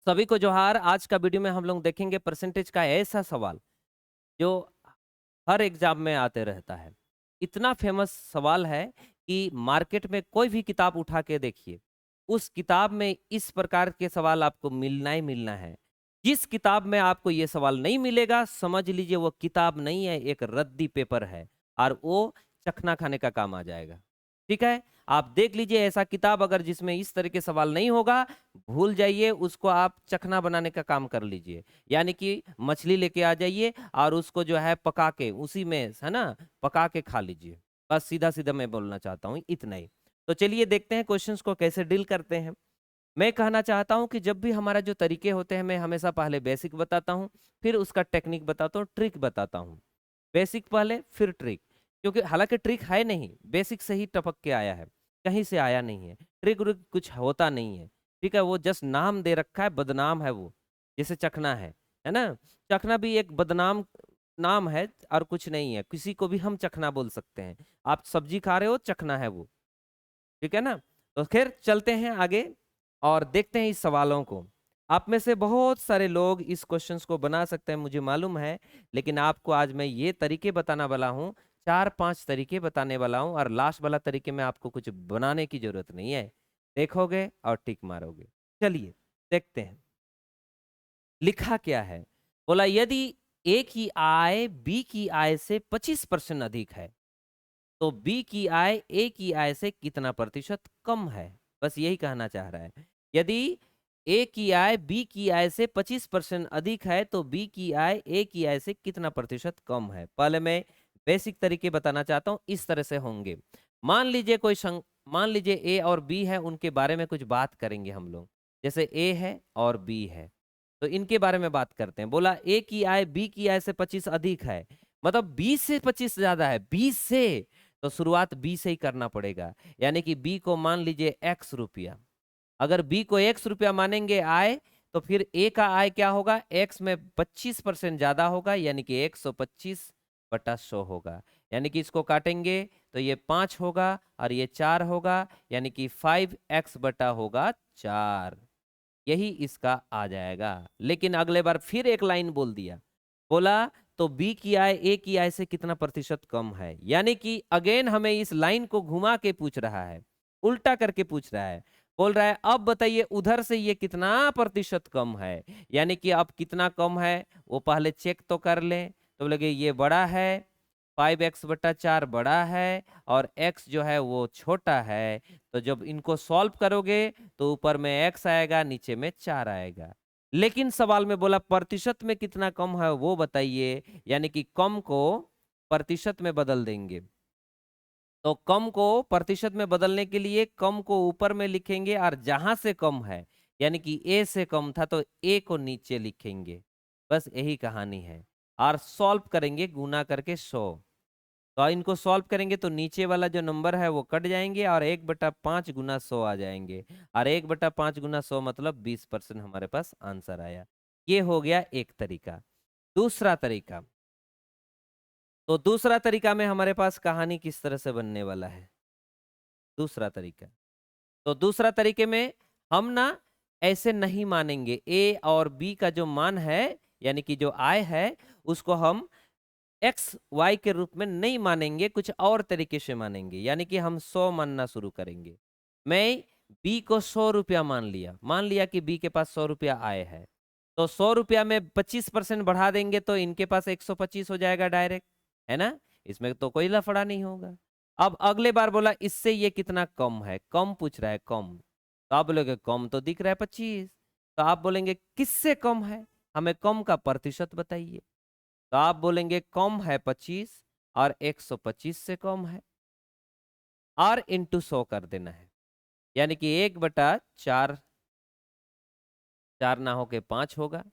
सभी को जोहार। आज का वीडियो में हम लोग देखेंगे परसेंटेज का ऐसा सवाल जो हर एग्जाम में आते रहता है। इतना फेमस सवाल है कि मार्केट में कोई भी किताब उठा के देखिए, उस किताब में इस प्रकार के सवाल आपको मिलना ही मिलना है। जिस किताब में आपको ये सवाल नहीं मिलेगा, समझ लीजिए वो किताब नहीं है, एक रद्दी पेपर है और वो चखना खाने का काम आ जाएगा। ठीक है, आप देख लीजिए ऐसा किताब अगर जिसमें इस तरह के सवाल नहीं होगा, भूल जाइए, उसको आप चखना बनाने का काम कर लीजिए। यानी कि मछली लेके आ जाइए और उसको जो है पका के उसी में, है ना, पका के खा लीजिए। बस सीधा सीधा मैं बोलना चाहता हूँ इतना ही। तो चलिए देखते हैं क्वेश्चंस को कैसे डील करते हैं। मैं कहना चाहता हूँ कि जब भी हमारा जो तरीके होते हैं, मैं हमेशा पहले बेसिक बताता हूँ, फिर उसका टेक्निक बताता हूँ, ट्रिक बताता हूँ। बेसिक पहले फिर ट्रिक, क्योंकि हालांकि ट्रिक है नहीं, बेसिक से ही टपक के आया है, कहीं से आया नहीं है। ट्रिक व्रिक कुछ होता नहीं है। ठीक है, वो जस्ट नाम दे रखा है, बदनाम है वो। जैसे चखना है ना। चखना भी एक बदनाम नाम है और कुछ नहीं है। किसी को भी हम चखना बोल सकते हैं। आप सब्जी खा रहे हो, चखना है वो। ठीक है ना। तो खैर चलते हैं आगे और देखते हैं इस सवालों को। आप में से बहुत सारे लोग इस क्वेश्चंस को बना सकते हैं, मुझे मालूम है। लेकिन आपको आज मैं ये तरीके बताना वाला हूँ, 4-5 तरीके बताने वाला हूँ, और लास्ट वाला तरीके में आपको कुछ बनाने की जरूरत नहीं है। देखोगे और टिक मारोगे। चलिए देखते हैं लिखा क्या है। बोला यदि ए की आय बी की आय से 25% अधिक है, तो बी की आय ए की आय से कितना प्रतिशत कम है। बस यही कहना चाह रहा है। यदि ए की आय बी की आय से 25% अधिक है, तो बी की आय ए की आय से कितना प्रतिशत कम है। पहले मैं बेसिक तरीके बताना चाहता हूं, इस तरह से होंगे। मान लीजिए मान लीजिए ए और बी है, उनके बारे में कुछ बात करेंगे हम लोग। जैसे ए है और बी है, तो इनके बारे में बात करते हैं। बोला ए की आय बी की आय से 25 अधिक है, मतलब 20 से 25 ज्यादा है, 20 से। तो शुरुआत बी से ही करना पड़ेगा। यानी कि बी को मान लीजिए एक्स रुपया। अगर बी को एक्स रुपया मानेंगे आय, तो फिर ए का आय क्या होगा, एक्स में 25% ज्यादा होगा, यानी कि 125/100 होगा। यानी कि इसको काटेंगे तो ये 5 होगा और ये 4 होगा, यानी कि 5x बटा होगा 4। यही इसका आ जाएगा। लेकिन अगले बार फिर एक लाइन बोल दिया। बोला तो बी की आय ए की आय से कितना प्रतिशत कम है। यानी कि अगेन हमें इस लाइन को घुमा के पूछ रहा है, उल्टा करके पूछ रहा है। बोल रहा है अब बताइए उधर से ये कितना प्रतिशत कम है। यानी कि अब कितना कम है वो पहले चेक तो कर लें। तो बोलेगे ये बड़ा है, 5x/4 बड़ा है और x जो है वो छोटा है। तो जब इनको सॉल्व करोगे तो ऊपर में x आएगा, नीचे में 4 आएगा। लेकिन सवाल में बोला प्रतिशत में कितना कम है वो बताइए। यानी कि कम को प्रतिशत में बदल देंगे। तो कम को प्रतिशत में बदलने के लिए कम को ऊपर में लिखेंगे, और जहां से कम है यानी कि ए से कम था तो ए को नीचे लिखेंगे। बस यही कहानी है। और सॉल्व करेंगे गुना करके 100। तो इनको सॉल्व करेंगे तो नीचे वाला जो नंबर है वो कट जाएंगे और 1/5 गुना 100 आ जाएंगे। और 1/5 गुना 100 मतलब 20% हमारे पास आंसर आया। ये हो गया एक तरीका। दूसरा तरीका, तो दूसरा तरीका में हमारे पास कहानी किस तरह से बनने वाला है। दूसरा तरीका, तो दूसरा तरीके में हम ना ऐसे नहीं मानेंगे। ए और बी का जो मान है, यानी कि जो आय है, उसको हम एक्स वाई के रूप में नहीं मानेंगे, कुछ और तरीके से मानेंगे। यानी कि हम 100 मानना शुरू करेंगे। मैं बी को 100 रुपया मान लिया कि बी के पास 100 रुपया आय है। तो 100 रुपया में 25% बढ़ा देंगे तो इनके पास 125 हो जाएगा डायरेक्ट, है ना। इसमें तो कोई लफड़ा नहीं होगा। अब अगले बार बोला इससे ये कितना कम है, कम पूछ रहा है, कम। तो आप बोलोगे कम तो दिख रहा है 25। तो आप बोलेंगे किससे कम है, हमें कम का प्रतिशत बताइए। तो आप बोलेंगे कम है 25 और 125 से कम है, और इंटू 100 कर देना है। यानी कि 1/4, 4 ना होके 5 होगा।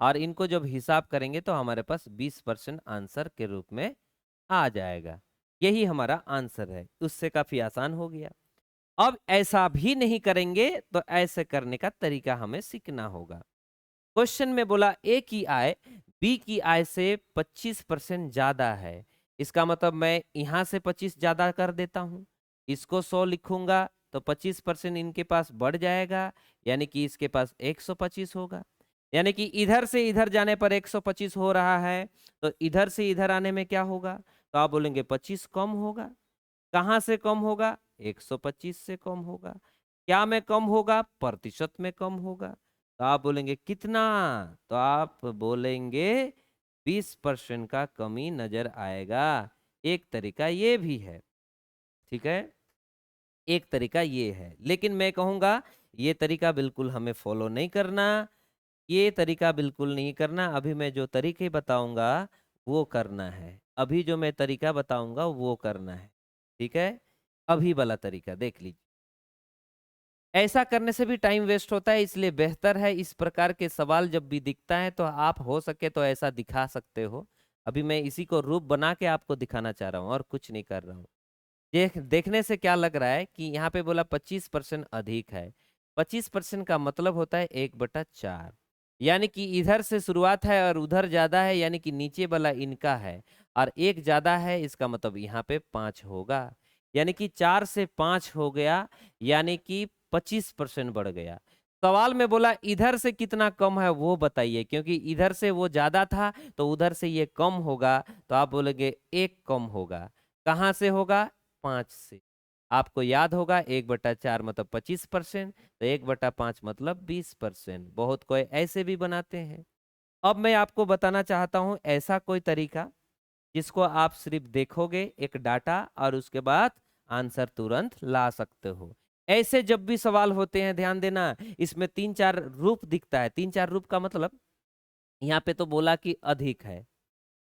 और इनको जब हिसाब करेंगे तो हमारे पास 20% आंसर के रूप में आ जाएगा। यही हमारा आंसर है। उससे काफी आसान हो गया। अब ऐसा भी नहीं करेंगे तो ऐसे करने का तरीका हमें सीखना होगा। क्वेश्चन में बोला ए की आय बी की आय से 25% ज्यादा है। इसका मतलब मैं यहां से 25 ज्यादा कर देता हूं, इसको 100 लिखूंगा तो 25% इनके पास बढ़ जाएगा, यानी कि इसके पास 125 होगा। यानी कि इधर से इधर जाने पर 125 हो रहा है, तो इधर से इधर आने में क्या होगा? तो आप बोलेंगे 25 कम होगा। कहाँ से कम होगा? 125 से कम होगा। क्या में कम होगा? प्रतिशत में कम होगा। तो आप बोलेंगे कितना? तो आप बोलेंगे 20% का कमी नजर आएगा। एक तरीका ये भी है, ठीक है, एक तरीका ये है। लेकिन मैं कहूंगा ये तरीका बिल्कुल हमें फॉलो नहीं करना, ये तरीका बिल्कुल नहीं करना। अभी मैं जो तरीके बताऊंगा वो करना है, अभी जो मैं तरीका बताऊंगा वो करना है, ठीक है। अभी वाला तरीका देख लीजिए। ऐसा करने से भी टाइम वेस्ट होता है, इसलिए बेहतर है इस प्रकार के सवाल जब भी दिखता है तो आप हो सके तो ऐसा दिखा सकते हो। अभी मैं इसी को रूप बना के आपको दिखाना चाह रहा हूँ और कुछ नहीं कर रहा हूँ। देखने से क्या लग रहा है कि यहाँ पे बोला 25% अधिक है। 25% का मतलब होता है 1/4, यानी कि इधर से शुरुआत है और उधर ज्यादा है, यानी कि नीचे वाला इनका है और एक ज्यादा है, इसका मतलब यहाँ पे 5 होगा। यानी कि 4 से 5 हो गया, यानी कि 25% बढ़ गया। सवाल में बोला इधर से कितना कम है वो बताइए, क्योंकि इधर से वो ज्यादा था तो उधर से ये कम होगा, तो आप बोलेंगे 1 कम होगा। कहाँ से होगा? 5 से। आपको याद होगा 1/4 मतलब 25%, तो 1/5 मतलब 20%। बहुत कोई ऐसे भी बनाते हैं। अब मैं आपको बताना चाहता हूं ऐसा कोई तरीका जिसको आप सिर्फ देखोगे एक डाटा और उसके बाद आंसर तुरंत ला सकते हो। ऐसे जब भी सवाल होते हैं ध्यान देना, इसमें 3-4 रूप दिखता है। 3-4 रूप का मतलब यहाँ पे तो बोला कि अधिक है,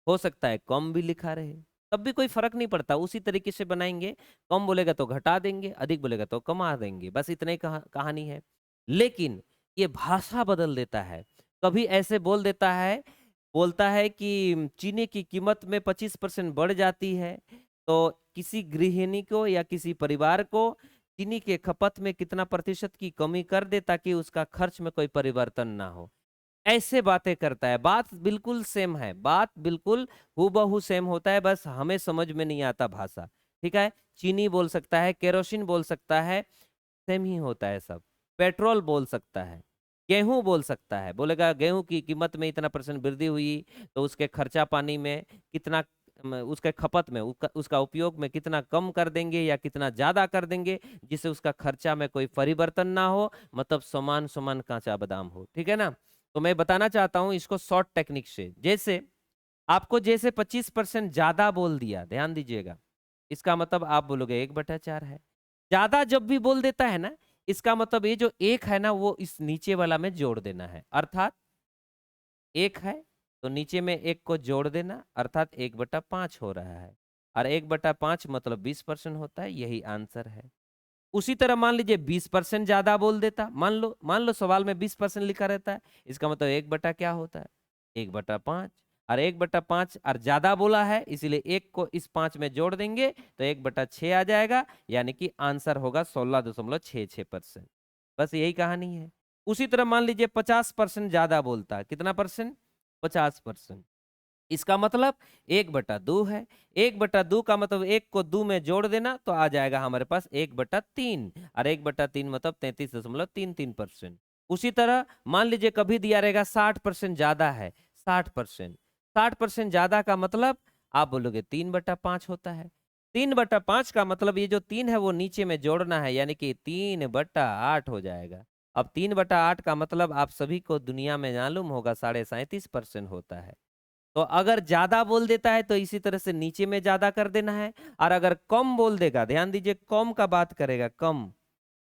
हो सकता है कम भी लिखा रहे, तब भी कोई फर्क नहीं पड़ता, उसी तरीके से बनाएंगे। कम बोलेगा तो घटा देंगे, अधिक बोलेगा तो कमा देंगे, बस इतने कहानी है। लेकिन ये भाषा बदल देता है। कभी ऐसे बोल देता है, बोलता है कि चीनी की कीमत में 25% बढ़ जाती है, तो किसी गृहिणी को या किसी परिवार को चीनी के खपत में कितना प्रतिशत की कमी कर दे ताकि उसका खर्च में कोई परिवर्तन ना हो। ऐसे बातें करता है। बात बिल्कुल सेम है, बात बिल्कुल हूबहू सेम होता है, बस हमें समझ में नहीं आता भाषा, ठीक है। चीनी बोल सकता है, केरोसिन बोल सकता है, सेम ही होता है सब। पेट्रोल बोल सकता है, गेहूं बोल सकता है, बोलेगा गेहूं की कीमत में इतना % वृद्धि हुई तो उसके खर्चा पानी में कितना, उसके खपत में उसका उपयोग में कितना कम कर देंगे या कितना ज्यादा कर देंगे जिससे उसका खर्चा में कोई परिवर्तन ना हो, मतलब समान समान कांचा बादाम हो, ठीक है ना। तो मैं बताना चाहता हूं इसको शॉर्ट टेक्निक से। जैसे आपको जैसे 25% ज्यादा बोल दिया, ध्यान दीजिएगा, इसका मतलब आप बोलोगे 1/4 है। ज्यादा जब भी बोल देता है ना, इसका मतलब ये जो एक है ना वो इस नीचे वाला में जोड़ देना है, अर्थात एक है तो नीचे में एक को जोड़ देना, अर्थात 1/5 हो रहा है। और 1/5 मतलब 20% होता है, यही आंसर है। उसी तरह मान लीजिए 20% ज्यादा बोल देता, मान लो सवाल में 20% लिखा रहता है, इसका मतलब 1 बटा क्या होता है? 1/5। और 1/5 और ज्यादा बोला है, इसीलिए एक को इस 5 में जोड़ देंगे तो 1/6 आ जाएगा, यानी कि आंसर होगा 16.66%। बस यही कहानी है। उसी तरह मान लीजिए 50% ज्यादा बोलता है, कितना परसेंट? 50%। इसका मतलब 1/2 है। 1/2 का मतलब एक को 2 में जोड़ देना तो आ जाएगा हमारे पास 1/3, और 1/3 मतलब 33.33%। उसी तरह मान लीजिए कभी दिया रहेगा 60% ज्यादा है, 60%। 60% ज्यादा का मतलब आप बोलोगे 3/5 होता है। 3/5 का मतलब ये जो 3 है वो नीचे में जोड़ना है, यानी कि 3/8 हो जाएगा। अब 3/8 का मतलब आप सभी को दुनिया में मालूम होगा 37.5% होता है। तो अगर ज्यादा बोल देता है तो इसी तरह से नीचे में ज्यादा कर देना है, और अगर कम बोल देगा, ध्यान दीजिए कम का बात करेगा, कम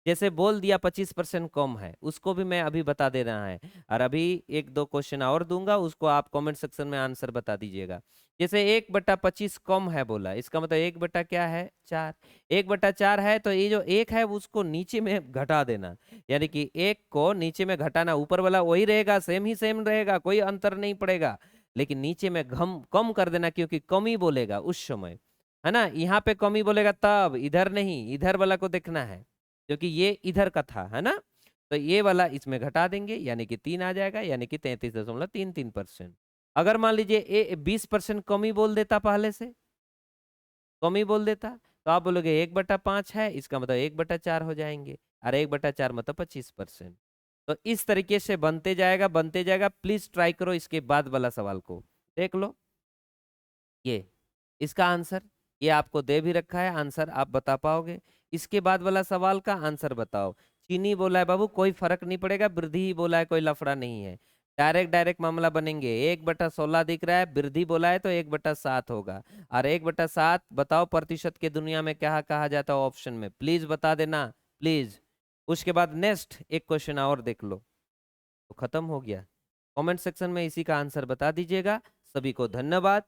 जैसे बोल दिया 25% कम है, उसको भी मैं अभी बता दे रहा है। और अभी 1-2 क्वेश्चन और दूंगा, उसको आप कमेंट सेक्शन में आंसर बता दीजिएगा। जैसे 1/25 कम है बोला, इसका मतलब 1 बटा क्या है? 4। 1/4 है तो ये जो एक है उसको नीचे में घटा देना, यानी कि एक को नीचे में घटाना, ऊपर वाला वही रहेगा, सेम ही सेम रहेगा, कोई अंतर नहीं पड़ेगा, लेकिन नीचे में घम कम कर देना, क्योंकि कमी बोलेगा उस समय, है ना। यहाँ पे कमी बोलेगा तब, इधर नहीं, इधर वाला को देखना है, क्योंकि ये इधर का था, है ना। तो ये वाला इसमें घटा देंगे, यानी कि 3 आ जाएगा, यानी कि 33.33%। अगर मान लीजिए 20% कमी बोल देता, पहले से कमी बोल देता, तो आप बोलोगे 1/5 है, इसका मतलब 1/4 हो जाएंगे, और 1/4 मतलब 25%। तो इस तरीके से बनते जाएगा बनते जाएगा। प्लीज ट्राई करो इसके बाद वाला सवाल को, देख लो। ये इसका आंसर ये आपको दे भी रखा है, आंसर आप बता पाओगे। इसके बाद वाला सवाल का आंसर बताओ। चीनी बोला है बाबू, कोई फर्क नहीं पड़ेगा, वृद्धि ही बोला है, कोई लफड़ा नहीं है। डायरेक्ट डायरेक्ट मामला बनेंगे। 1/16 दिख रहा है, वृद्धि बोला है तो 1/7 होगा। और 1/7 बताओ प्रतिशत के दुनिया में क्या कहा जाता है ऑप्शन में, प्लीज बता देना प्लीज। उसके बाद नेक्स्ट एक क्वेश्चन और देख लो, तो खत्म हो गया। कमेंट सेक्शन में इसी का आंसर बता दीजिएगा। सभी को धन्यवाद।